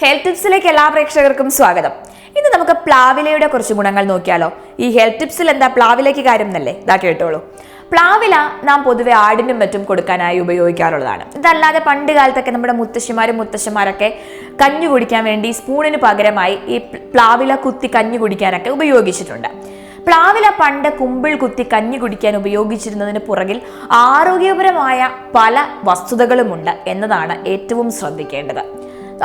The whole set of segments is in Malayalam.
ഹെൽത്ത് ടിപ്സിലേക്ക് എല്ലാ പ്രേക്ഷകർക്കും സ്വാഗതം. ഇന്ന് നമുക്ക് പ്ലാവിലയുടെ കുറച്ച് ഗുണങ്ങൾ നോക്കിയാലോ. ഈ ഹെൽത്ത് ടിപ്സിൽ എന്താ പ്ലാവിലയ്ക്ക് കാര്യം എന്നല്ലേ? ഇതാ കേട്ടോളൂ. പ്ലാവില നാം പൊതുവെ ആടിനും മറ്റും കൊടുക്കാനായി ഉപയോഗിക്കാറുള്ളതാണ്. ഇതല്ലാതെ പണ്ട് കാലത്തൊക്കെ നമ്മുടെ മുത്തശ്ശന്മാരൊക്കെ കഞ്ഞി കുടിക്കാൻ വേണ്ടി സ്പൂണിന് പകരമായി ഈ പ്ലാവില കുത്തി കഞ്ഞി കുടിക്കാനൊക്കെ ഉപയോഗിച്ചിട്ടുണ്ട്. പ്ലാവില പണ്ട് കുമ്പിൾ കുത്തി കഞ്ഞി കുടിക്കാൻ ഉപയോഗിച്ചിരുന്നതിന് പുറകിൽ ആരോഗ്യപരമായ പല വസ്തുതകളുമുണ്ട് എന്നതാണ് ഏറ്റവും ശ്രദ്ധിക്കേണ്ടത്.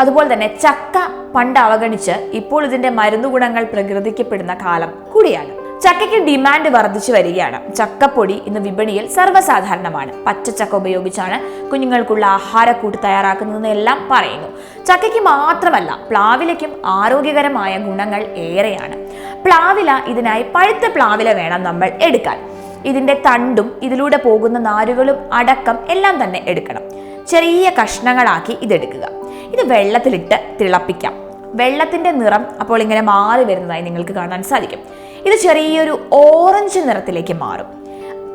അതുപോലെ തന്നെ ചക്ക പണ്ട് അവഗണിച്ച് ഇപ്പോൾ ഇതിന്റെ മരുന്നു ഗുണങ്ങൾ പ്രകൃതിക്കപ്പെടുന്ന കാലം കൂടിയാണ്. ചക്കയ്ക്ക് ഡിമാൻഡ് വർദ്ധിച്ചു വരികയാണ്. ചക്കപ്പൊടി ഇന്ന് വിപണിയിൽ സർവ്വസാധാരണമാണ്. പച്ചച്ചക്ക ഉപയോഗിച്ചാണ് കുഞ്ഞുങ്ങൾക്കുള്ള ആഹാരക്കൂട്ട് തയ്യാറാക്കുന്നതെന്ന് എല്ലാം പറയുന്നു. ചക്കയ്ക്ക് മാത്രമല്ല പ്ലാവിലയ്ക്കും ആരോഗ്യകരമായ ഗുണങ്ങൾ ഏറെയാണ്. പ്ലാവില ഇതിനായി പഴുത്ത പ്ലാവില വേണം നമ്മൾ എടുക്കാൻ. ഇതിന്റെ തണ്ടും ഇതിലൂടെ പോകുന്ന നാരുകളും അടക്കം എല്ലാം തന്നെ എടുക്കണം. ചെറിയ കഷ്ണങ്ങളാക്കി ഇതെടുക്കുക. ഇത് വെള്ളത്തിലിട്ട് തിളപ്പിക്കാം. വെള്ളത്തിന്റെ നിറം അപ്പോൾ ഇങ്ങനെ മാറി വരുന്നതായി നിങ്ങൾക്ക് കാണാൻ സാധിക്കും. ഇത് ചെറിയൊരു ഓറഞ്ച് നിറത്തിലേക്ക് മാറും.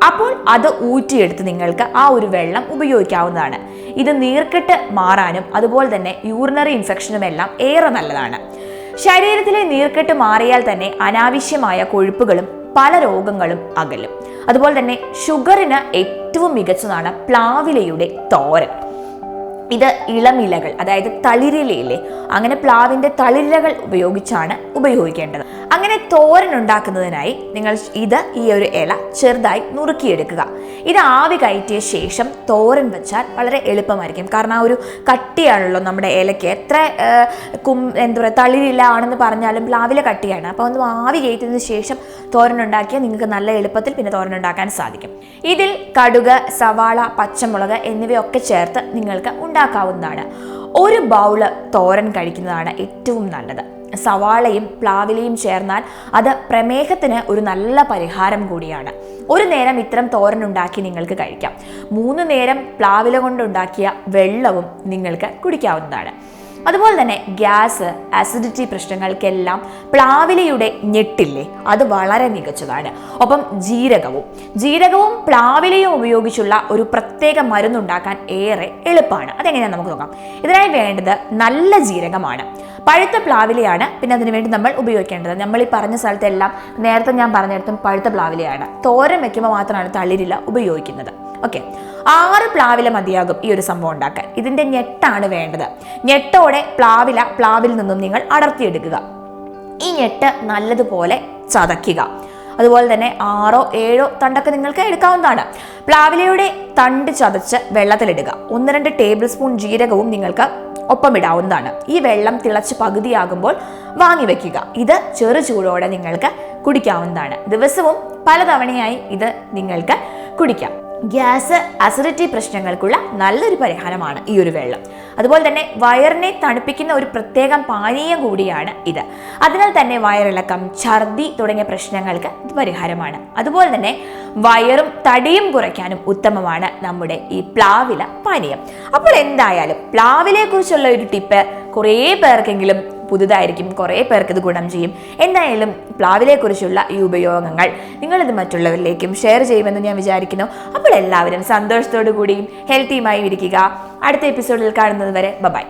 അപ്പോൾ അത് ഊറ്റിയെടുത്ത് നിങ്ങൾക്ക് ആ ഒരു വെള്ളം ഉപയോഗിക്കാവുന്നതാണ്. ഇത് നീർക്കെട്ട് മാറാനും അതുപോലെ തന്നെ യൂറിനറി ഇൻഫെക്ഷനും എല്ലാം ഏറെ നല്ലതാണ്. ശരീരത്തിലെ നീർക്കെട്ട് മാറിയാൽ തന്നെ അനാവശ്യമായ കൊഴുപ്പുകളും പല രോഗങ്ങളും അകലും. അതുപോലെ തന്നെ ഷുഗറിന് ഏറ്റവും മികച്ചതാണ് പ്ലാവിലയുടെ തോരൻ. ഇത് ഇളമിലകൾ, അതായത് തളിരിലയില്ലേ, അങ്ങനെ പ്ലാവിന്റെ തളിരിലകൾ ഉപയോഗിച്ചാണ് ഉപയോഗിക്കേണ്ടത്. അങ്ങനെ തോരൻ ഉണ്ടാക്കുന്നതിനായി നിങ്ങൾ ഈ ഒരു ഇല ചെറുതായി നുറുക്കിയെടുക്കുക. ഇത് ആവി കയറ്റിയ ശേഷം തോരൻ വെച്ചാൽ വളരെ എളുപ്പമായിരിക്കും. കാരണം ആ ഒരു കട്ടിയാണല്ലോ നമ്മുടെ ഇലയ്ക്ക്. എത്ര തളിരില ആണെന്ന് പറഞ്ഞാലും പ്ലാവില കട്ടിയാണ്. അപ്പോൾ ഒന്ന് ആവി കയറ്റിയതിന് ശേഷം തോരൻ ഉണ്ടാക്കിയാൽ നിങ്ങൾക്ക് നല്ല എളുപ്പത്തിൽ പിന്നെ തോരൻ ഉണ്ടാക്കാൻ സാധിക്കും. ഇതിൽ കടുക്, സവാള, പച്ചമുളക് എന്നിവയൊക്കെ ചേർത്ത് നിങ്ങൾക്ക് ഉണ്ടാക്കാവുന്നതാണ്. ഒരു ബൗള് തോരൻ കഴിക്കുന്നതാണ് ഏറ്റവും നല്ലത്. സവാളയും പ്ലാവിലയും ചേർന്നാൽ അത് പ്രമേഹത്തിന് ഒരു നല്ല പരിഹാരം കൂടിയാണ്. ഒരു നേരം ഇത്തരം തോരൻ ഉണ്ടാക്കി നിങ്ങൾക്ക് കഴിക്കാം. 3 നേരം പ്ലാവില കൊണ്ടുണ്ടാക്കിയ വെള്ളവും നിങ്ങൾക്ക് കുടിക്കാവുന്നതാണ്. അതുപോലെ തന്നെ ഗ്യാസ്, അസിഡിറ്റി പ്രശ്നങ്ങൾക്കെല്ലാം പ്ലാവിലയുടെ ഞെട്ടില്ലേ, അത് വളരെ മികച്ചതാണ്. ഒപ്പം ജീരകവും പ്ലാവിലയും ഉപയോഗിച്ചുള്ള ഒരു പ്രത്യേക മരുന്നുണ്ടാക്കാൻ ഏറെ എളുപ്പമാണ്. അതെങ്ങനെയാണെന്ന് നമുക്ക് നോക്കാം. ഇതിനായി വേണ്ടത് നല്ല ജീരകമാണ്. പഴുത്ത പ്ലാവിലയാണ് പിന്നെ അതിനുവേണ്ടി നമ്മൾ ഉപയോഗിക്കേണ്ടത്. നമ്മൾ ഈ പറഞ്ഞ സ്ഥലത്തെല്ലാം നേരത്തെ ഞാൻ പറഞ്ഞിടത്തും പഴുത്ത പ്ലാവിലയാണ്. തോരൻ വെക്കുമ്പോൾ മാത്രമാണ് തളിരില ഉപയോഗിക്കുന്നത്. ഓക്കെ, 6 പ്ലാവില മതിയാകും ഈ ഒരു സംഭവം ഉണ്ടാക്കാൻ. ഇതിന്റെ ഞെട്ടാണ് വേണ്ടത്. ഞെട്ടോടെ പ്ലാവിൽ നിന്നും നിങ്ങൾ അടർത്തിയെടുക്കുക. ഈ ഞെട്ട് നല്ലതുപോലെ ചതയ്ക്കുക. അതുപോലെ തന്നെ 6 7 തണ്ടൊക്കെ നിങ്ങൾക്ക് എടുക്കാവുന്നതാണ്. പ്ലാവിലയുടെ തണ്ട് ചതച്ച് വെള്ളത്തിലിടുക. 1-2 ടേബിൾ സ്പൂൺ ജീരകവും നിങ്ങൾക്ക് ഒപ്പം ഇടാവുന്നതാണ്. ഈ വെള്ളം തിളച്ച് പകുതിയാകുമ്പോൾ വാങ്ങി വെക്കുക. ഇത് ചെറു ചൂടോടെ നിങ്ങൾക്ക് കുടിക്കാവുന്നതാണ്. ദിവസവും പലതവണയായി ഇത് നിങ്ങൾക്ക് കുടിക്കാം. ഗ്യാസ്, അസിഡിറ്റി പ്രശ്നങ്ങൾക്കുള്ള നല്ലൊരു പരിഹാരമാണ് ഈ ഒരു വെള്ളം. അതുപോലെ തന്നെ വയറിനെ തണുപ്പിക്കുന്ന ഒരു പ്രത്യേകം പാനീയം കൂടിയാണ് ഇത്. അതിനാൽ തന്നെ വയറിളക്കം, ഛർദി തുടങ്ങിയ പ്രശ്നങ്ങൾക്ക് ഇത് പരിഹാരമാണ്. അതുപോലെ തന്നെ വയറും തടിയും കുറയ്ക്കാനും ഉത്തമമാണ് നമ്മുടെ ഈ പ്ലാവില പാനീയം. അപ്പോൾ എന്തായാലും പ്ലാവിലയെ കുറിച്ചുള്ള ഒരു ടിപ്പ് കുറേ പേർക്കെങ്കിലും പുതുതായിരിക്കും, കുറേ പേർക്ക് ഇത് ഗുണം ചെയ്യും. എന്തായാലും പ്ലാവിലയെക്കുറിച്ചുള്ള ഈ ഉപയോഗങ്ങൾ നിങ്ങളിത് മറ്റുള്ളവരിലേക്കും ഷെയർ ചെയ്യുമെന്ന് ഞാൻ വിചാരിക്കുന്നു. അപ്പോൾ എല്ലാവരും സന്തോഷത്തോടു കൂടിയും ഹെൽത്തിയുമായും ഇരിക്കുക. അടുത്ത എപ്പിസോഡിൽ കാണുന്നത് വരെ ബൈ.